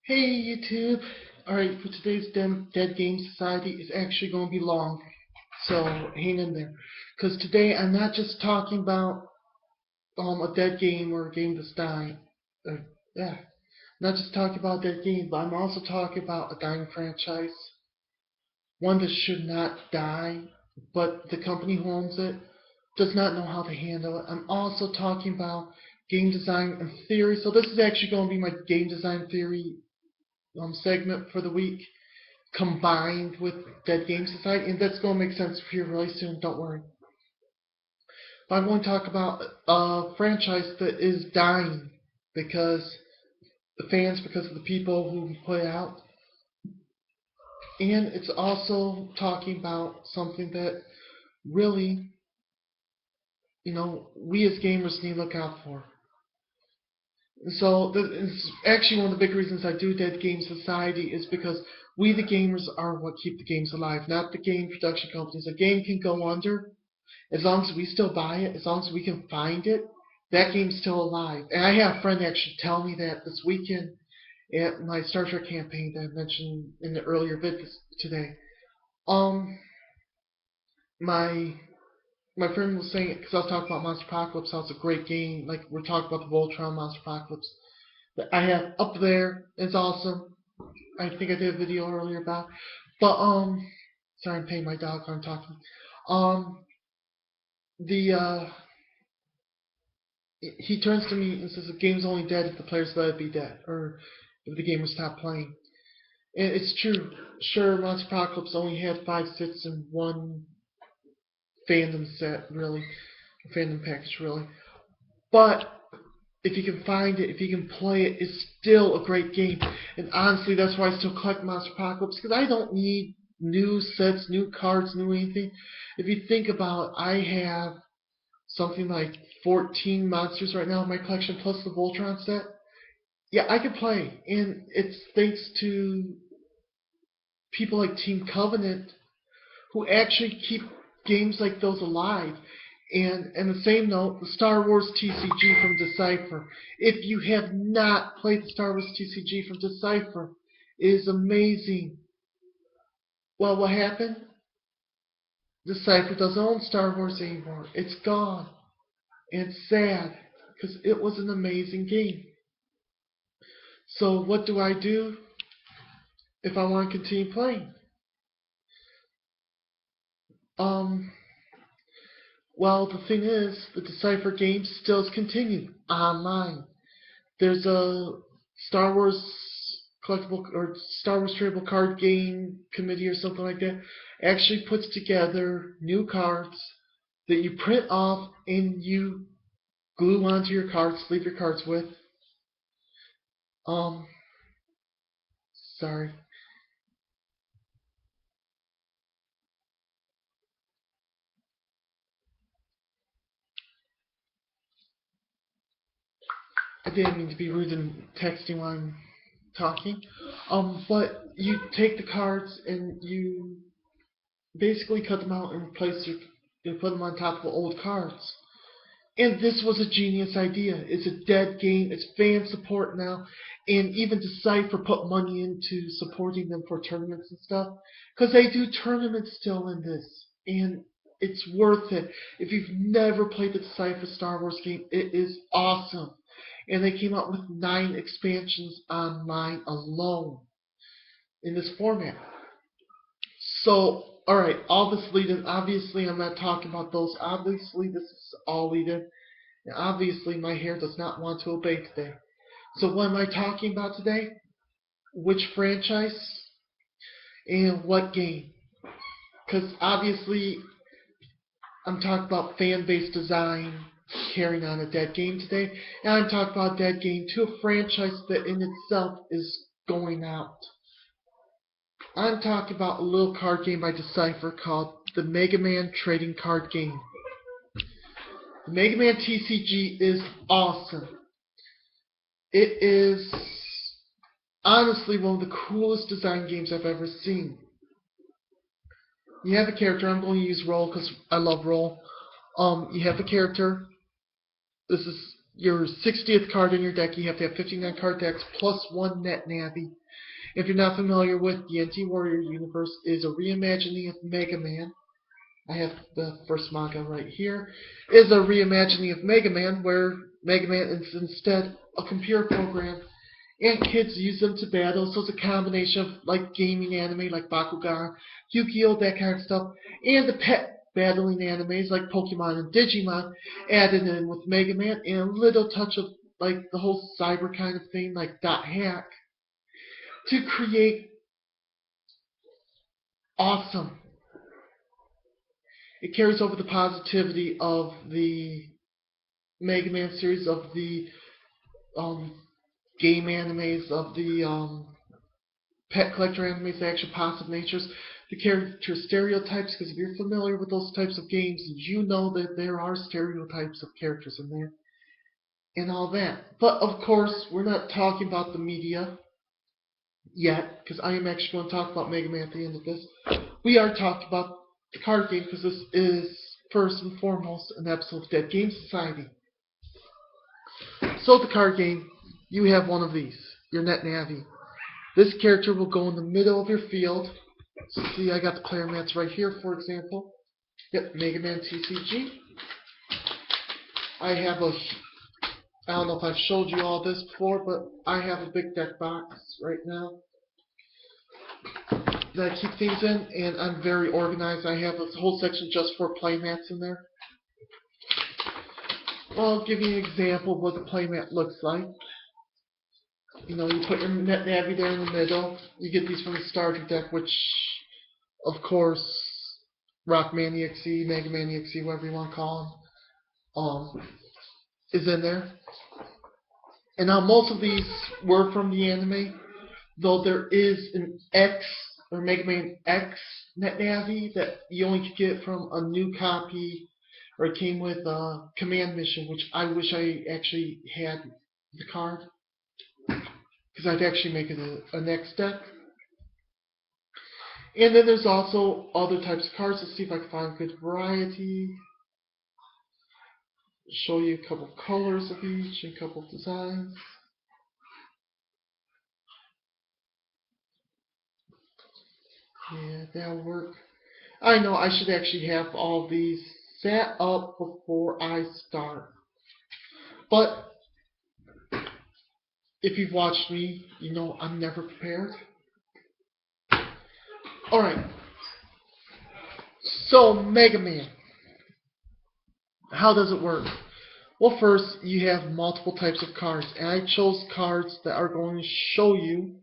Hey YouTube! Alright, for today's Dead Game Society, it's actually going to be long, so hang in there. Because today I'm not just talking about a dead game or a game that's dying. Yeah, not just talking about a dead game, but I'm also talking about a dying franchise. One that should not die, but the company who owns it does not know how to handle it. I'm also talking about game design and theory, so this is actually going to be my game design theory segment for the week combined with Dead Game Society, and that's going to make sense for you really soon, don't worry. But I'm going to talk about a franchise that is dying because the fans, because of the people who put it out. And it's also talking about something that really, we as gamers need to look out for. So it's actually one of the big reasons I do Dead Game Society is because we the gamers are what keep the games alive, not the game production companies. A game can go under as long as we still buy it, as long as we can find it. That game's still alive. And I had a friend actually tell me that this weekend at my Star Trek campaign that I mentioned in the earlier vid today. Um, my my friend was saying because I was talking about Monster Apocalypse, how it's a great game. Like we're talking about the Voltron Monster Apocalypse that I have up there. It's awesome. I think I did a video earlier about. But sorry, I'm paying my dog while I'm talking. Um, the he turns to me and says the game's only dead if the players let it be dead, or if the game was stopped playing. And it's true. Sure, Monster Apocalypse only had 5 sets and one fandom set, really, fandom package, really. But if you can find it, if you can play it, it's still a great game. And honestly, that's why I still collect Monster Apocalypse, because I don't need new sets, new cards, new anything. If you think about it, I have something like 14 monsters right now in my collection, plus the Voltron set. Yeah, I could play, and it's thanks to people like Team Covenant who actually keep games like those alive. And the same note, the Star Wars TCG from Decipher. If you have not played the Star Wars TCG from Decipher, it is amazing. Well, what happened? Decipher doesn't own Star Wars anymore. It's gone. And it's sad because it was an amazing game. So what do I do if I want to continue playing? Um, well, the thing is, the Decipher game still is continued online. There's a Star Wars collectible or Star Wars tradable card game committee or something like that actually puts together new cards that you print off and you glue onto your cards, sleeve your cards with. Um, sorry. I didn't mean to be rude and texting while I'm talking. But you take the cards and you basically cut them out and you put them on top of old cards. And this was a genius idea. It's a dead game. It's fan support now. And even Decipher put money into supporting them for tournaments and stuff. Because they do tournaments still in this. And it's worth it. If you've never played the Decipher Star Wars game, it is awesome. And they came out with 9 expansions online alone in this format. So, alright, all this lead in, obviously I'm not talking about those. Obviously this is all lead in. And obviously my hair does not want to obey today. So what am I talking about today? Which franchise and what game? Because obviously I'm talking about fan-based design carrying on a dead game today. And I'm talking about a dead game to a franchise that in itself is going out. I'm talking about a little card game by Decipher called the Mega Man Trading Card Game. The Mega Man TCG is awesome. It is honestly one of the coolest design games I've ever seen. You have a character. I'm going to use Roll because I love Roll. You have a character. This is your 60th card in your deck, you have to have 59 card decks plus 1 net Navi. If you're not familiar with the Anti-Warrior universe, is a reimagining of Mega Man. I have the first manga right here. Is a reimagining of Mega Man, where Mega Man is instead a computer program, and kids use them to battle. So it's a combination of like gaming anime, like Bakugan, Yu-Gi-Oh, that kind of stuff, and the pet battling animes like Pokemon and Digimon added in with Mega Man, and a little touch of like the whole cyber kind of thing, like Dot Hack, to create awesome. It carries over the positivity of the Mega Man series, of the game animes, of the pet collector animes, the actual positive natures, the character stereotypes, because if you're familiar with those types of games, you know that there are stereotypes of characters in there, and all that. But of course, we're not talking about the media yet, because I am actually going to talk about Mega Man at the end of this. We are talking about the card game, because this is first and foremost an episode of Dead Game Society. So the card game, you have one of these, your Net Navi. This character will go in the middle of your field. So see, I got the player mats right here, for example. Yep, Mega Man TCG. I don't know if I've showed you all this before, but I have a big deck box right now that I keep things in, and I'm very organized. I have a whole section just for playmats in there. Well, I'll give you an example of what the playmat looks like. You know, you put your Net Navi there in the middle. You get these from the starter deck, which, of course, Rockman EXE, Mega Man EXE, whatever you want to call them, is in there. And now most of these were from the anime, though there is an X, or Mega Man X Net Navi that you only could get from a new copy, or it came with a command mission, which I wish I actually had the card, because I'd actually make it a next deck. And then there's also other types of cards. Let's see if I can find a good variety. Show you a couple of colors of each and a couple of designs. Yeah, that'll work. I know I should actually have all these set up before I start. But if you've watched me, you know I'm never prepared. Alright. So, Mega Man. How does it work? Well, first, you have multiple types of cards, and I chose cards that are going to show you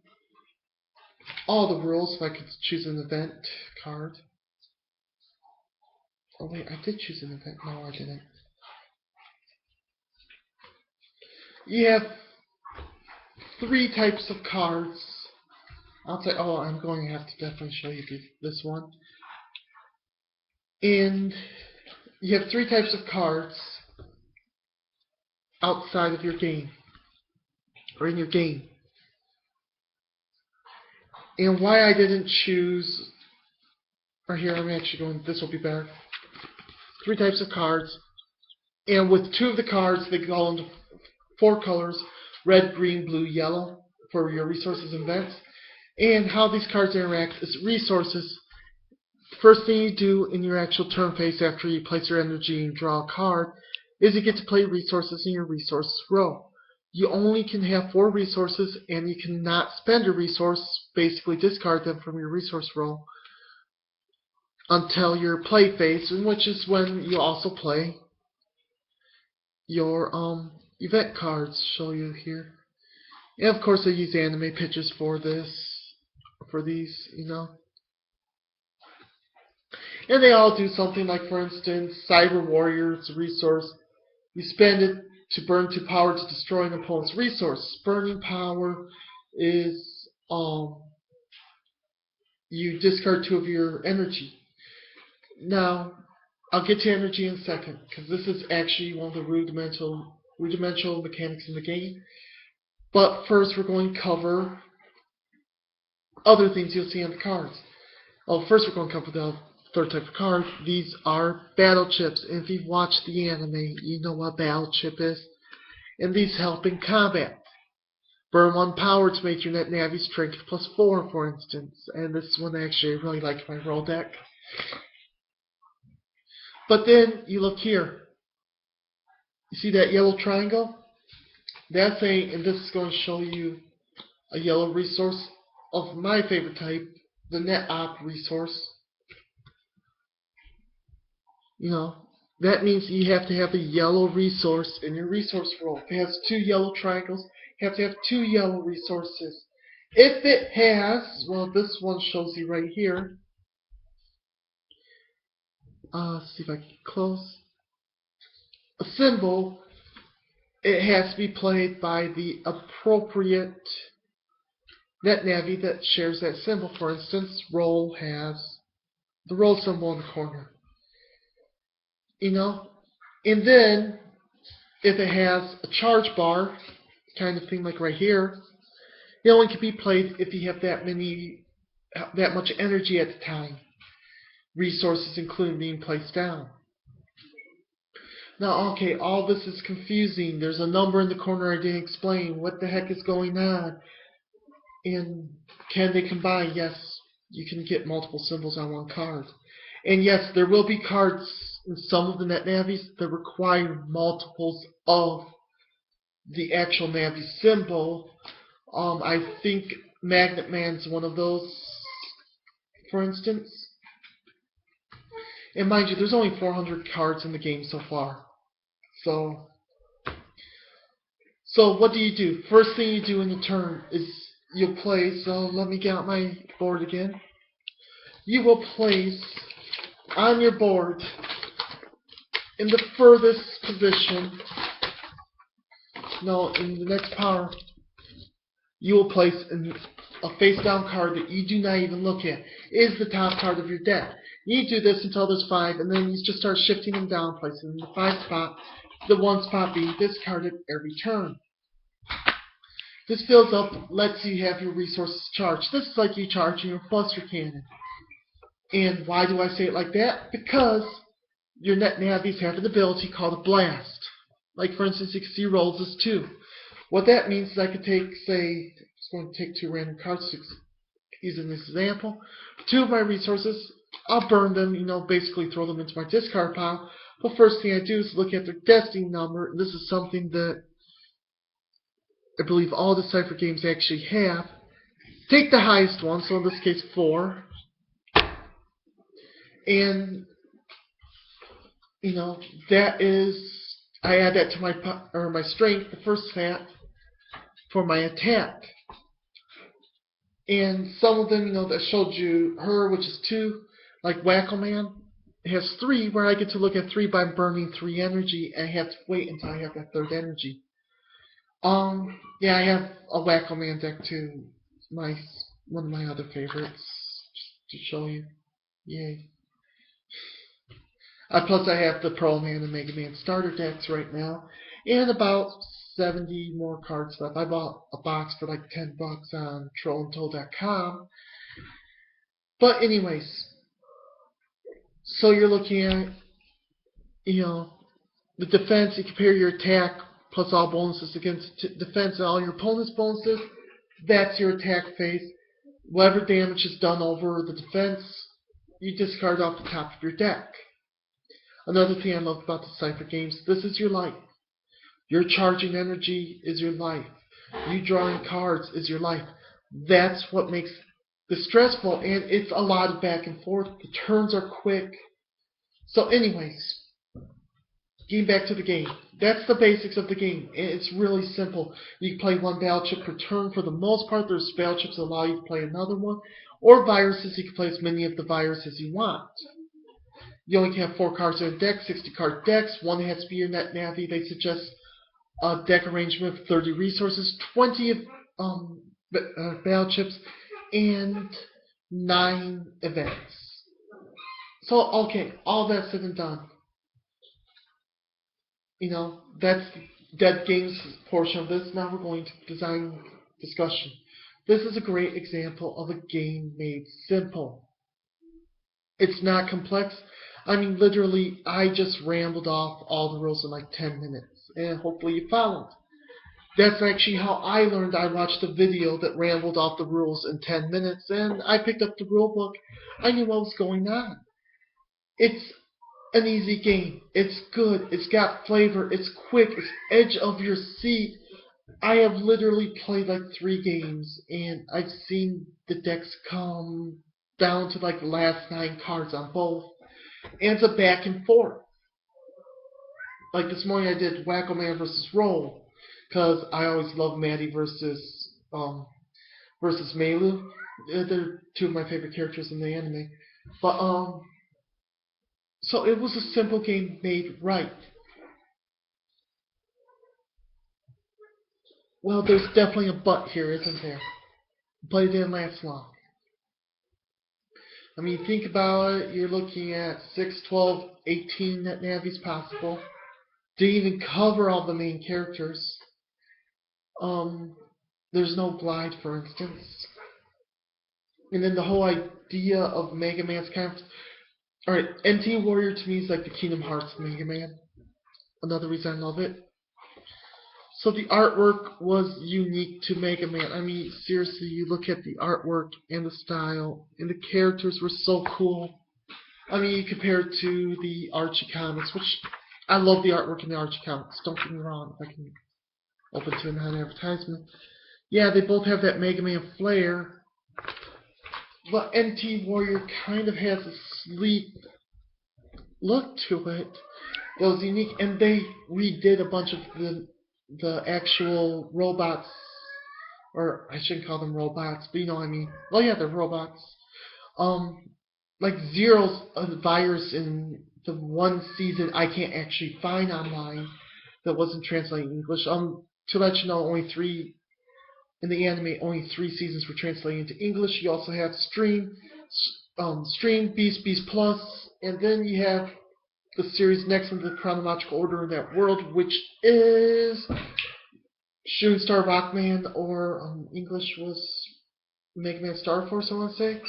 all the rules. If I could choose an event card. Oh wait, I did choose an event. No, I didn't. You have 3 types of cards. I'll say, oh, I'm going to have to definitely show you this one. And you have 3 types of cards outside of your game, or in your game. And why I didn't choose, or here, I'm actually going, this will be better. 3 types of cards, and with 2 of the cards, they go into 4 colors, red, green, blue, yellow, for your resources and events. And how these cards interact is resources. First thing you do in your actual turn phase after you place your energy and draw a card is you get to play resources in your resource row. You only can have 4 resources, and you cannot spend a resource, basically discard them from your resource row, until your play phase, in which is when you also play your event cards. Show you here. And of course I use anime pictures for these, you know. And they all do something like, for instance, Cyber Warrior, it's a resource. You spend it to burn 2 power to destroy an opponent's resource. Burning power is you discard 2 of your energy. Now, I'll get to energy in a second, because this is actually one of the rudimental mechanics in the game. But first we're going to cover other things you'll see on the cards. Oh, first we're going to cover the 3rd type of card. These are battle chips, and if you've watched the anime, you know what battle chip is. and these help in combat. Burn 1 power to make your net Navi strength +4, for instance, and this one actually I really like my roll deck. But then you look here. You see that yellow triangle? That's and this is going to show you a yellow resource of my favorite type, the net op resource. You know, that means you have to have a yellow resource in your resource roll. If it has 2 yellow triangles, you have to have 2 yellow resources. If it has, well, this one shows you right here. Let's see if I can close. A symbol, it has to be played by the appropriate net Navi that shares that symbol. For instance, roll has the roll symbol in the corner. You know, and then if it has a charge bar kind of thing like right here, it only can be played if you have that much energy at the time. Resources including being placed down. Now, okay, all this is confusing. There's a number in the corner I didn't explain. What the heck is going on? And can they combine? Yes, you can get multiple symbols on one card. And yes, there will be cards in some of the net Navis that require multiples of the actual Navi symbol. I think Magnet Man's one of those, for instance. And mind you, there's only 400 cards in the game so far. So what do you do? First thing you do in the turn is you'll place, so let me get out my board again. You will place on your board in the furthest position, no, in the next power, you will place a face down card that you do not even look at. It is the top card of your deck. You do this until there's 5, and then you just start shifting them down, placing them in the 5 spot, the 1 spot being discarded every turn. This fills up, lets you have your resources charged. This is like you charging your Buster Cannon. And why do I say it like that? Because your net Navis have an ability called a blast. Like for instance, you can see rolls as 2. What that means is I could take, say, I'm just going to take 2 random cards to use in this example. 2 of my resources, I'll burn them, you know, basically throw them into my discard pile. But first thing I do is look at their destiny number, and this is something that I believe all the Cypher games actually have. Take the highest one, so in this case 4, and you know that is, I add that to my strength, the first stat for my attack. And some of them, you know, that showed you her, which is 2, like Wacko Man, it has 3, where I get to look at 3 by burning 3 energy, and I have to wait until I have that 3rd energy. Yeah, I have a Wacko Man deck too. One of my other favorites, just to show you. Yay. Plus I have the Pro Man and Mega Man starter decks right now, and about 70 more cards left. I bought a box for like $10 on trollandtoll.com. But anyways, so you're looking at, you know, the defense. You compare your attack plus all bonuses against defense and all your opponent's bonuses. That's your attack phase. Whatever damage is done over the defense, you discard off the top of your deck. Another thing I love about the Cypher games, this is your life. Your charging energy is your life. You drawing cards is your life. That's what makes this stressful, and it's a lot of back and forth. The turns are quick. So anyways, getting back to the game. That's the basics of the game. It's really simple. You can play 1 battle chip per turn for the most part. There's battle chips that allow you to play another one. Or viruses, you can play as many of the viruses you want. You only can have 4 cards in a deck, 60 card decks. 1 has to be your net Navi. They suggest a deck arrangement of 30 resources, 20 battle chips, and 9 events. So, okay, all that said and done. You know, that's Dead Games portion of this. Now we're going to design discussion. This is a great example of a game made simple. It's not complex. I mean, literally, I just rambled off all the rules in like 10 minutes. And hopefully you followed. That's actually how I learned. I watched a video that rambled off the rules in 10 minutes, and I picked up the rule book. I knew what was going on. It's an easy game. It's good. It's got flavor. It's quick. It's edge of your seat. I have literally played like 3 games, and I've seen the decks come down to like the last 9 cards on both, and it's a back and forth. Like this morning, I did Wacko Man versus Roll, because I always love Maddie versus Melu. They're 2 of my favorite characters in the anime. But so it was a simple game made right. Well, there's definitely a but here, isn't there? But it didn't last long. I mean, think about it. You're looking at 6, 12, 18 net navies possible. Didn't even cover all the main characters. There's no glide, for instance. And then the whole idea of Mega Man's kind of... Alright, NT Warrior to me is like the Kingdom Hearts Mega Man. Another reason I love it. So the artwork was unique to Mega Man. I mean, seriously, you look at the artwork and the style, and the characters were so cool. I mean, you compare it to the Archie comics, which I love the artwork in the Archie comics. Don't get me wrong, if I can open to an advertisement. Yeah, they both have that Mega Man flair, but NT Warrior kind of has a sleek look to it. It was unique, and they redid a bunch of the actual robots, or I shouldn't call them robots, but you know what I mean. Well, yeah, they're robots. Like Zero's a virus in the 1 season I can't actually find online that wasn't translated in English. To let you know, only 3 in the anime, only 3 seasons were translated into English. You also have Stream, Beast, Beast Plus, and then you have the series next in the chronological order in that world, which is Shooting Star Rockman, or English was Mega Man Star Force, I want to say,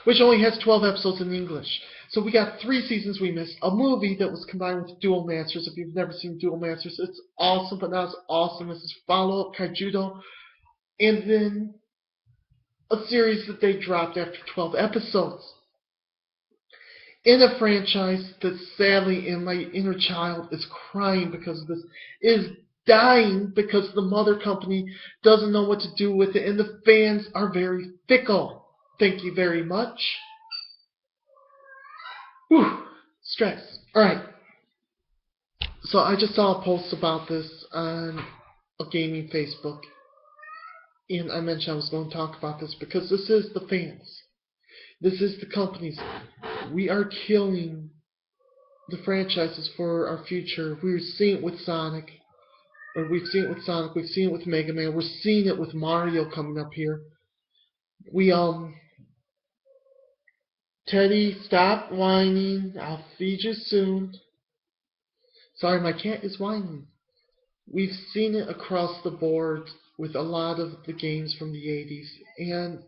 which only has 12 episodes in English. So we got 3 seasons we missed. A movie that was combined with Duel Masters. If you've never seen Duel Masters, it's awesome, but not as awesome as its follow-up, Kaijudo. And then a series that they dropped after 12 episodes. In a franchise that sadly in my inner child is crying because of this, is dying because the mother company doesn't know what to do with it, and the fans are very fickle. Thank you very much. Whew, stress. Alright. So I just saw a post about this on a gaming Facebook, and I mentioned I was going to talk about this because this is the fans. This is the companies. We are killing the franchises for our future. We're seeing it with Sonic. Or we've seen it with Sonic. We've seen it with Mega Man. We're seeing it with Mario coming up here. Teddy, stop whining. I'll feed you soon. Sorry, my cat is whining. We've seen it across the board with a lot of the games from the 80s. And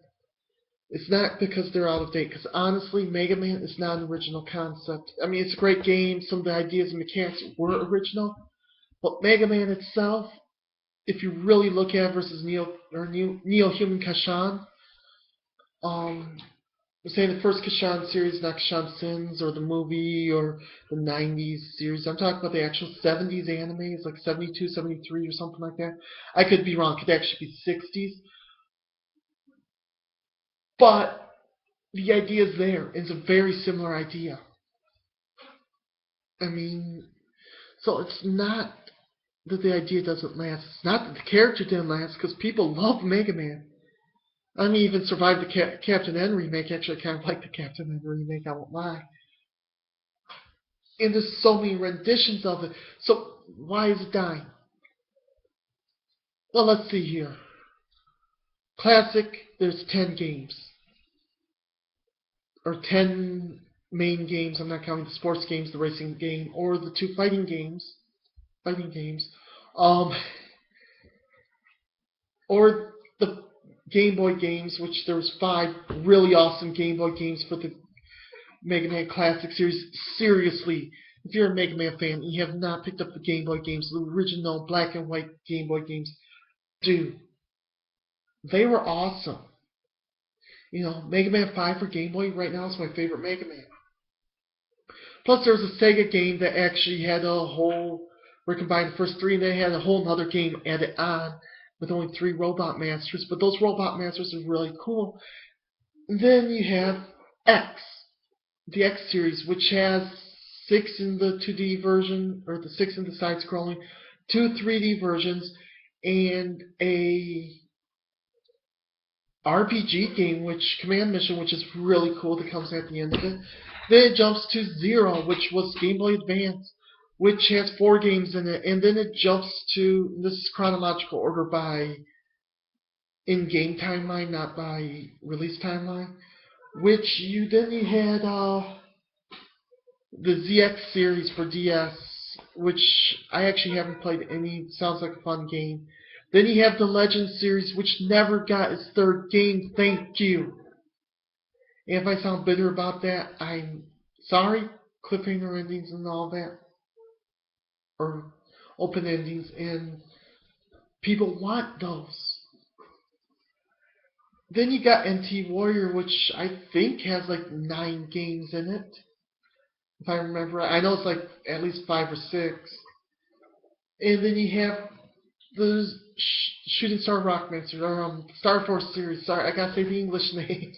it's not because they're out of date, because honestly, Mega Man is not an original concept. I mean, it's a great game. Some of the ideas and mechanics were original. But Mega Man itself, if you really look at it versus Neo-Human Kashan, I'm saying the first Kashan series, not Kashan Sins, or the movie, or the 90s series. I'm talking about the actual 70s animes, like 72, 73, or something like that. I could be wrong. It could actually be 60s. But the idea is there. It's a very similar idea. I mean, so it's not that the idea doesn't last. It's not that the character didn't last, because people love Mega Man. I mean, even survived the Captain N remake. Actually, I kind of like the Captain N remake, I won't lie. And there's so many renditions of it. So, why is it dying? Well, let's see here. Classic, there's 10 games. Or 10 main games. I'm not counting the sports games, the racing game, or the 2 fighting games. Or the Game Boy games, which there was 5 really awesome Game Boy games for the Mega Man Classic series. Seriously, if you're a Mega Man fan and you have not picked up the Game Boy games, the original black and white Game Boy games, dude, they were awesome. You know, Mega Man 5 for Game Boy right now is my favorite Mega Man. Plus, there was a Sega game that actually had a whole. We combined the first three, and they had a whole other game added on with only three Robot Masters. But those Robot Masters are really cool. And then you have X, the X series, which has six in the 2D version, or the six in the side-scrolling, two 3D versions, and a RPG game, which Command Mission, which is really cool, that comes at the end of it. Then it jumps to Zero, which was Game Boy Advance, which has four games in it, and then it jumps to, this is chronological order by in-game timeline, not by release timeline, which you had the ZX series for DS, which I actually haven't played any. Sounds like a fun game. Then you have the Legend series, which never got its third game. Thank you. And if I sound bitter about that, I'm sorry. Cliffhanger endings and all that, or open endings, and people want those. Then you got NT Warrior, which I think has like 9 games in it, if I remember right. I know it's like at least 5 or 6. And then you have the Shooting Star Rockmancer, or Star Force series. Sorry, I gotta say the English names.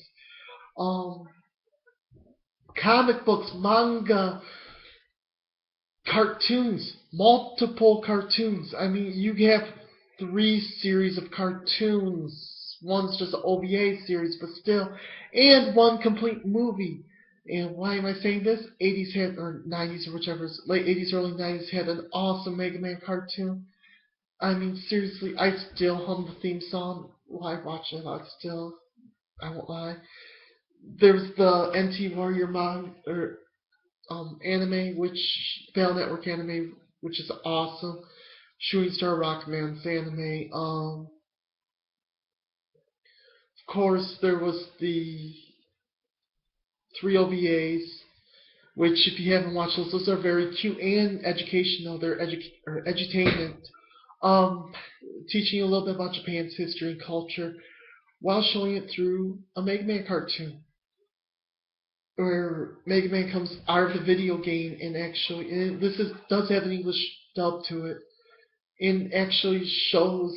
Comic books, manga, cartoons, multiple cartoons. I mean, you have 3 series of cartoons. One's just an OVA series, but still, and 1 complete movie. And why am I saying this? 80s had, or 90s, or whichever, late 80s, early 90s had an awesome Mega Man cartoon. I mean, seriously, I still hum the theme song while I watch it. I won't lie. There's the NT Warrior anime, which Battle Network anime, which is awesome. Shooting Star Rockman's anime. Of course, there was the 3 OVAs, which if you haven't watched those are very cute and educational. They're edutainment. Teaching you a little bit about Japan's history and culture while showing it through a Mega Man cartoon, where Mega Man comes out of the video game and actually, and does have an English dub to it, and actually shows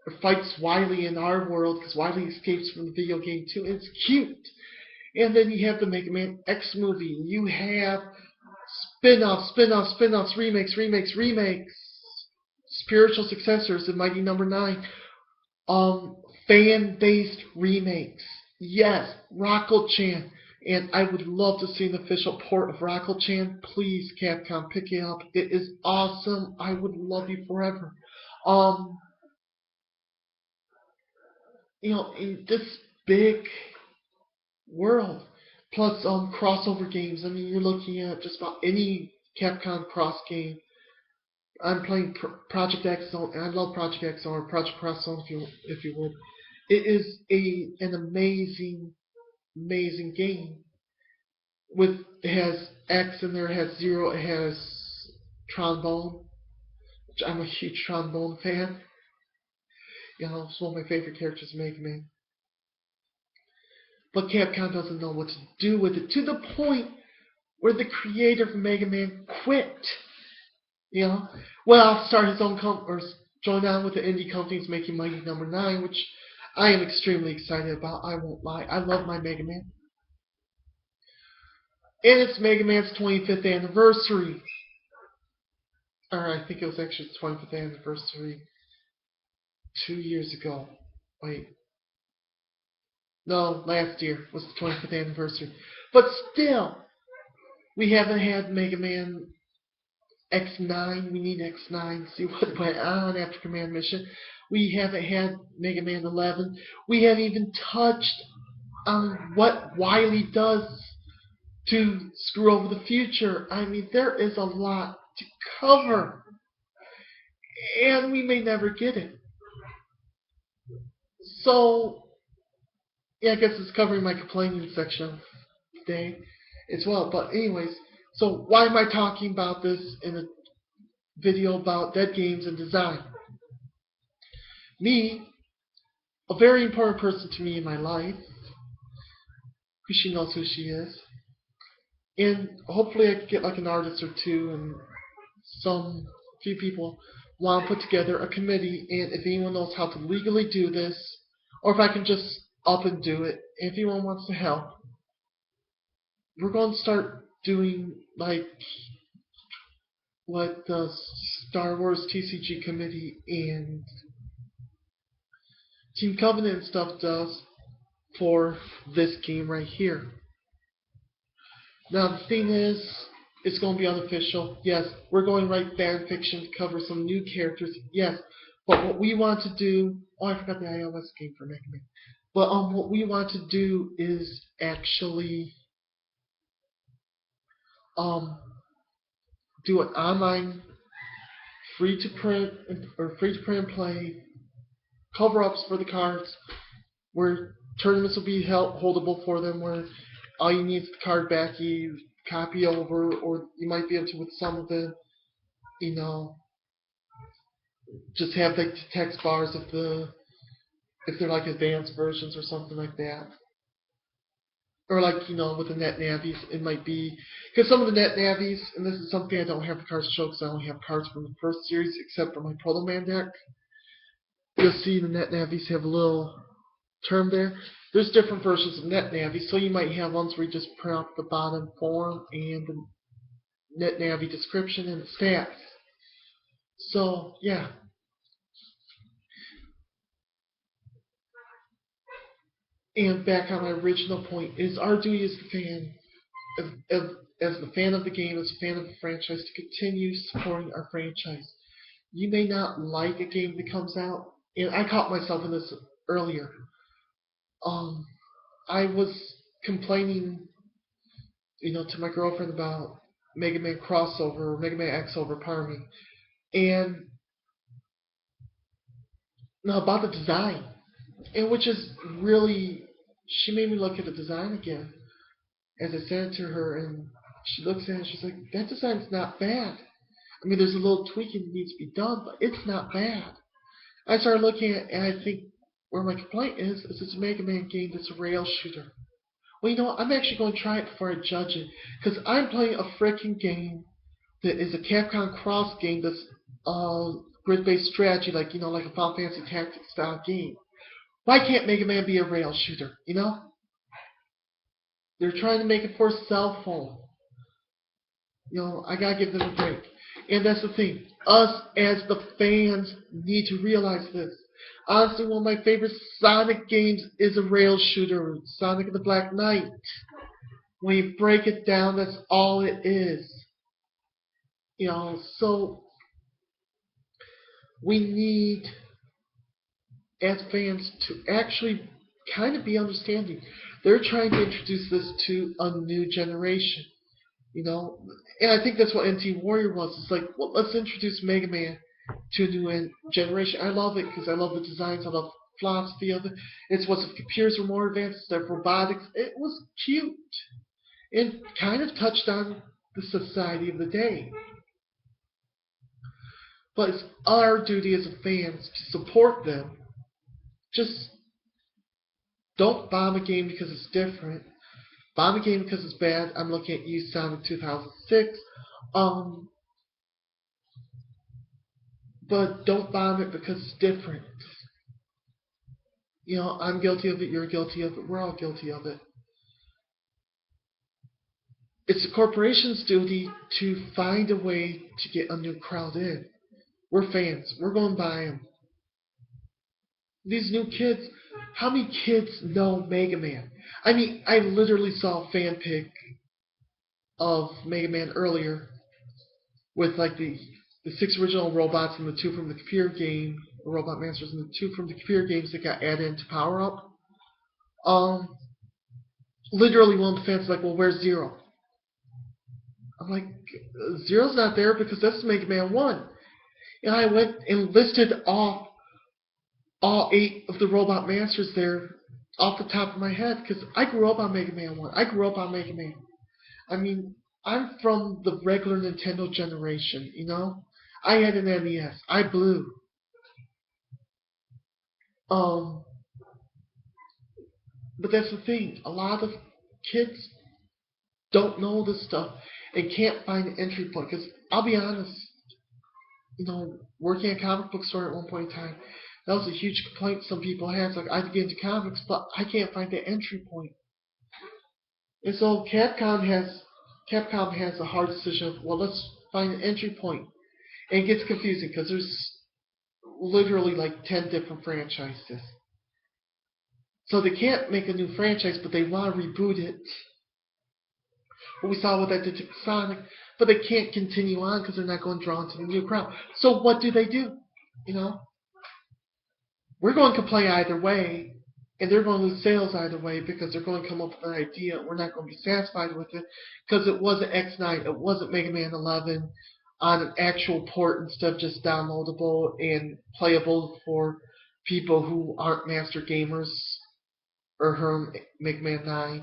or fights Wily in our world, because Wily escapes from the video game too, and it's cute. And then you have the Mega Man X movie. You have spin-offs, remakes, spiritual successors in Mighty Number 9. Fan-based remakes. Yes, Rockle-chan. And I would love to see an official port of Rockle-chan. Please, Capcom, pick it up. It is awesome. I would love you forever. In this big world, plus crossover games. I mean, you're looking at just about any Capcom cross game. I'm playing Project X Zone, and I love Project X Zone, or Project Cross Zone, if you would. It is an amazing game. It has X in there, it has Zero, it has Trombone, which I'm a huge Trombone fan. It's one of my favorite characters in Mega Man. But Capcom doesn't know what to do with it, to the point where the creator of Mega Man quit. Start his own or join on with the indie companies making Mighty Number 9, which I am extremely excited about. I won't lie. I love my Mega Man. And it's Mega Man's 25th anniversary. Or I think it was actually its 25th anniversary 2 years ago. Wait. No, last year was the 25th anniversary. But still, we haven't had Mega Man X9. We need X9 to see what went on after Command Mission. We haven't had Mega Man 11. We haven't even touched on what Wily does to screw over the future. I mean, there is a lot to cover, and we may never get it. So, yeah, I guess it's covering my complaining section today as well. But anyways, so why am I talking about this in a video about dead games and design? me, a very important person to me in my life, because she knows who she is. And hopefully I can get like an artist or two and some few people want to put together a committee, and if anyone knows how to legally do this, or if I can just up and do it, if anyone wants to help, we're going to start doing like what the Star Wars TCG committee and Team Covenant and stuff does for this game right here. Now the thing is, it's going to be unofficial. Yes, we're going to write fan fiction to cover some new characters. Yes, but what we want to do, oh, I forgot the iOS game for Mega Man. But what we want to do is actually um do an online free to print or free to print and play cover ups for the cards where tournaments will be holdable for them, where all you need is the card back, you copy over, or you might be able to with some of the, you know, just have like the text bars if they're like advanced versions or something like that. Or like, with the net navies, it might be because some of the net navies, and this is something I don't have the cards to show because I only have cards from the first series except for my Proto Man deck. You'll see the net navies have a little term there. There's different versions of net navies, so you might have ones where you just print out the bottom form and the net navi description and stats. So yeah. And back on my original point is our duty as the fan, as the fan of the game, as a fan of the franchise, to continue supporting our franchise. You may not like a game that comes out, and I caught myself in this earlier. I was complaining, to my girlfriend about Mega Man crossover, or Mega Man X over, pardon me, and about the design, and which is really, she made me look at the design again as I sent it to her, and she looks at it and she's like, that design's not bad. I mean, there's a little tweaking that needs to be done, but it's not bad. I started looking at it, and I think where my complaint is it's a Mega Man game that's a rail shooter. Well, you know what? I'm actually going to try it before I judge it, because I'm playing a freaking game that is a Capcom Cross game that's grid-based strategy, like like a Final Fantasy Tactics style game. Why can't Mega Man be a rail shooter? They're trying to make it for a cell phone. I gotta give them a break. And that's the thing. Us as the fans need to realize this. Honestly, one of my favorite Sonic games is a rail shooter, Sonic the Black Knight. When you break it down, that's all it is. So we need, as fans, to actually kind of be understanding. They're trying to introduce this to a new generation. And I think that's what NT Warrior was. It's like, well, let's introduce Mega Man to a new generation. I love it because I love the designs. I love the philosophy of it. It's what if computers were more advanced, instead of robotics. It was cute and kind of touched on the society of the day. But it's our duty as fans to support them. Just don't bomb a game because it's different. Bomb a game because it's bad. I'm looking at you, Sonic 2006. But don't bomb it because it's different. I'm guilty of it, you're guilty of it, we're all guilty of it. It's the corporation's duty to find a way to get a new crowd in. We're fans. We're going to buy them. These new kids, how many kids know Mega Man? I mean, I literally saw a fan pic of Mega Man earlier with like the 6 original robots and the 2 from the computer game, the Robot Masters, and the 2 from the computer games that got added into Power Up. Literally one of the fans was like, well, where's Zero? I'm like, Zero's not there because that's Mega Man 1. And I went and listed off all 8 of the Robot Masters there off the top of my head because I grew up on Mega Man 1. I grew up on Mega Man. I mean, I'm from the regular Nintendo generation, I had an NES. I blew. Um, but that's the thing. A lot of kids don't know this stuff and can't find an entry point. Because I'll be honest, working at a comic book store at one point in time, that was a huge complaint some people had. It's like, I'd get into comics, but I can't find the entry point. And so Capcom has a hard decision of, well, let's find an entry point. And it gets confusing because there's literally like 10 different franchises. So they can't make a new franchise, but they want to reboot it. But we saw what that did to Sonic, but they can't continue on because they're not going to draw into the new crowd. So what do? You know, we're going to play either way, and they're going to lose sales either way because they're going to come up with an idea. We're not going to be satisfied with it because it wasn't X9, it wasn't Mega Man 11 on an actual port instead of just downloadable and playable for people who aren't master gamers or from Mega Man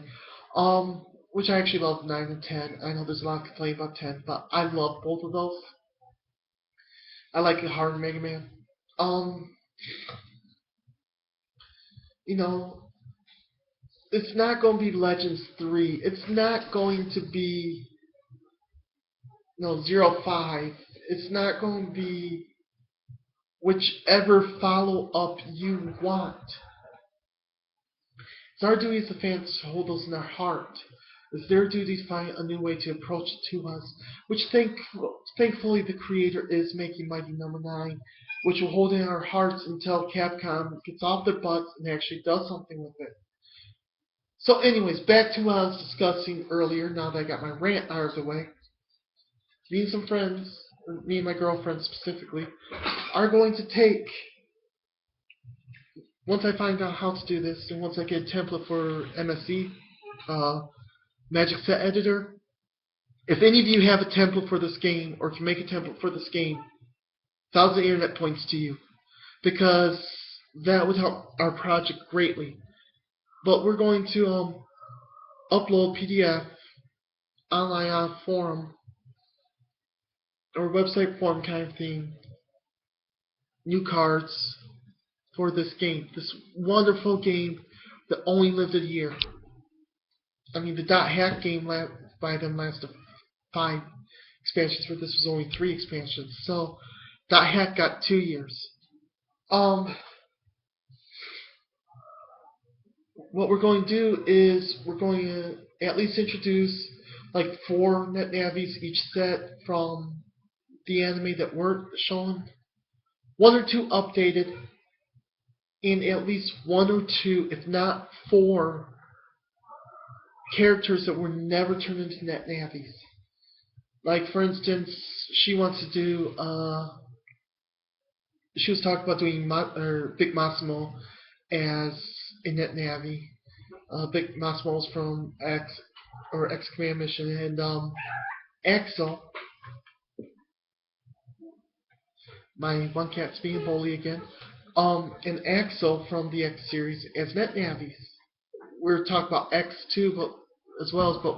9. Which I actually love 9 and 10. I know there's a lot of complaint about 10, but I love both of those. I like the hard Mega Man. Um, you know, it's not going to be Legends 3. It's not going to be, 05. It's not going to be whichever follow up you want. It's our duty as the fans to hold those in our heart. It's their duty to find a new way to approach it to us, which thankfully the creator is making Mighty Number 9, which will hold in our hearts until Capcom gets off their butts and actually does something with it. So anyways, back to what I was discussing earlier, now that I got my rant out of the way. Me and some friends, or me and my girlfriend specifically, are going to take, once I find out how to do this, and once I get a template for MSE, Magic Set Editor. If any of you have a template for this game, or can make a template for this game, 1,000 internet points to you, because that would help our project greatly. But we're going to upload PDF online on a forum, or website forum kind of thing, new cards for this game, this wonderful game that only lived a year. I mean, the Dot Hack game by them lasted 5 expansions, where this was only 3 expansions. So Dot Hack got 2 years. What we're going to do is we're going to at least introduce like 4 net navies each set from the anime that weren't shown, 1 or 2 updated, and at least 1 or 2, if not 4, characters that were never turned into net navies. Like, for instance, she wants to do, she was talking about doing Big Massimo as a net navi. Big Massimo was from X Command Mission, and Axel, my one cat's being bully again, and Axel from the X series as net navies. We were talking about X2, but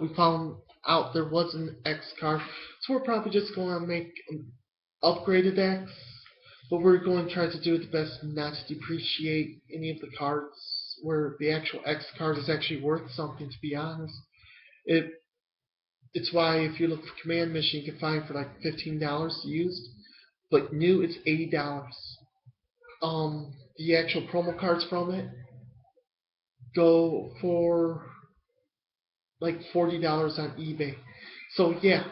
we found out there was an X card, so we're probably just going to make an upgraded X, but we're going to try to do the best not to depreciate any of the cards where the actual X card is actually worth something, to be honest. It's why if you look for Command Mission, you can find it for like $15 used, but new it's $80. The actual promo cards from it go for like $40 on eBay. So yeah,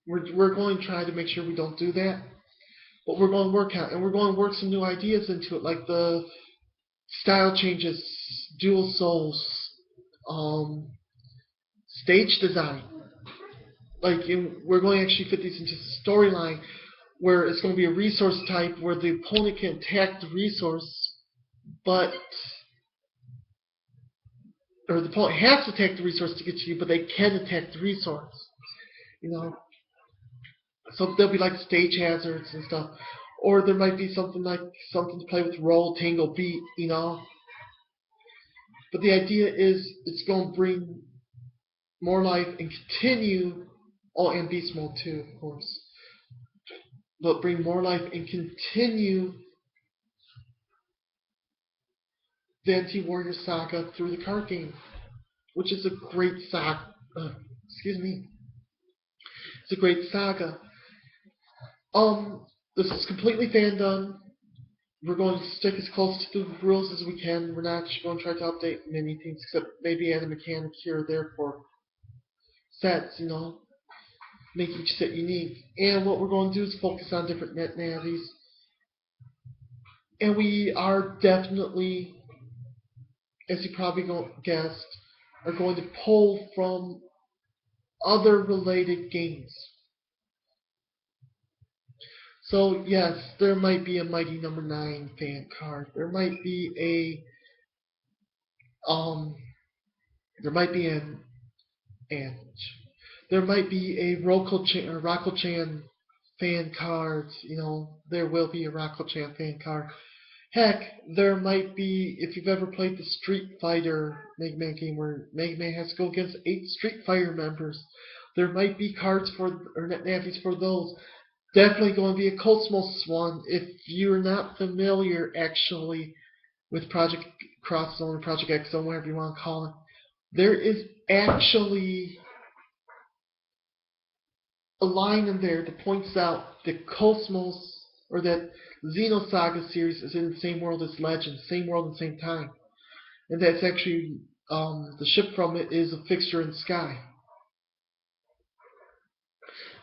we're going to try to make sure we don't do that, but we're going to work on it, and we're going to work some new ideas into it, like the style changes, dual souls, stage design. Like, we're going to actually fit these into the storyline, where it's going to be a resource type where the opponent can attack the resource, or the opponent has to attack the resource to get to you, but they can attack the resource. So there'll be like stage hazards and stuff, or there might be something to play with: roll, tangle, beat. But the idea is it's going to bring more life and continue. Oh, and beast mode too, of course. but bring more life and continue the Anti-Warrior Saga through the card game, which is a great saga. Excuse me. It's a great saga. This is completely fan done. We're going to stick as close to the rules as we can. We're not going to try to update many things except maybe add a mechanic here or there for sets, make each set unique. And what we're going to do is focus on different net navies. And we are definitely, as you probably guessed, are going to pull from other related games. So yes, there might be a Mighty Number 9 fan card. There might be there might be a Rocko-chan fan card. There will be a Rocko-chan fan card. Heck, there might be, if you've ever played the Street Fighter Mega Man game where Mega Man has to go against 8 Street Fighter members, there might be cards or net navies for those. Definitely going to be a Cosmos one. If you're not familiar, actually, with Project Cross Zone or Project X Zone, whatever you want to call it, there is actually a line in there that points out that Cosmos, or that Xenosaga series is in the same world as Legend, same world and same time. And that's actually, the ship from it is a fixture in Sky.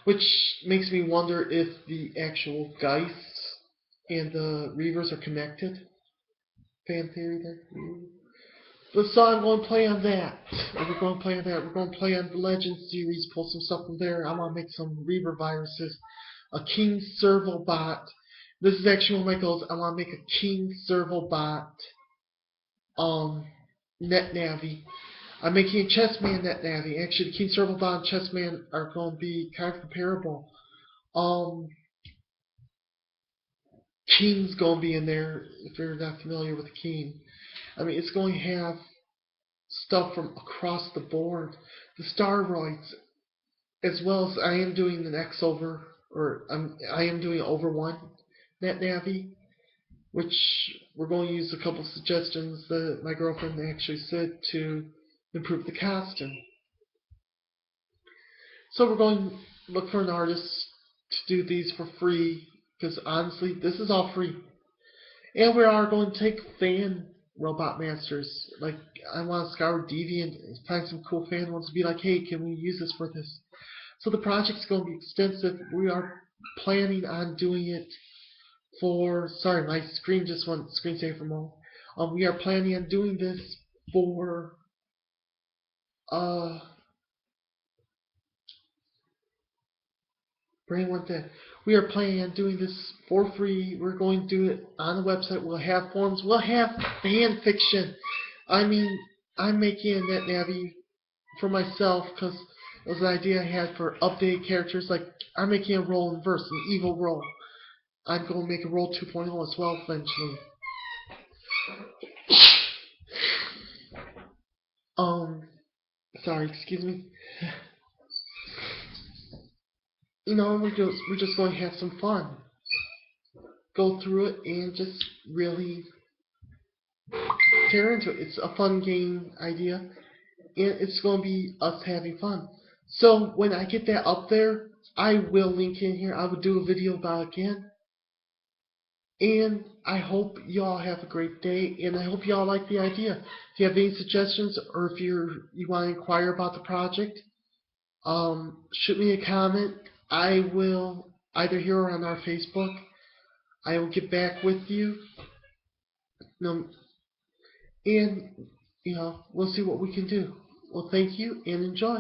Which makes me wonder if the actual Geists and the Reavers are connected. Fan theory there. But so I'm going to play on that. We're going to play on that. We're going to play on the Legend series, pull some stuff from there. I'm going to make some Reaver viruses. A King Servo Bot. This is actually one of my goals. I want to make a King Servo Bot net navi. I'm making a Chessman net navi. Actually, the King Servo Bot and Chessman are going to be kind of comparable. King's going to be in there, if you're not familiar with King. I mean, it's going to have stuff from across the board. The Staroids, as well as I am doing an X over, or I am doing over one net navi, which we're going to use a couple suggestions that my girlfriend actually said to improve the costume. So we're going to look for an artist to do these for free, because honestly, this is all free. And we are going to take fan robot masters. Like, I want to scour Deviant and find some cool fan ones to be like, hey, can we use this for this? So the project's going to be extensive. We are planning on doing it for, sorry, my screen just went screensaver mode. We are planning on doing this for brain went dead. We are planning on doing this for free. We're going to do it on the website. We'll have forums. We'll have fan fiction. I mean, I'm making a net navi for myself because it was an idea I had for updated characters. Like, I'm making a role in verse, an evil role. I'm going to make a role 2.0 as well eventually. Sorry, excuse me. We're just going to have some fun. Go through it and just really tear into it. It's a fun game idea, and it's going to be us having fun. So when I get that up there, I will link in here. I will do a video about it again. And I hope y'all have a great day, and I hope y'all like the idea. If you have any suggestions, or if you want to inquire about the project, shoot me a comment. I will, either here or on our Facebook, I will get back with you. And we'll see what we can do. Well, thank you and enjoy.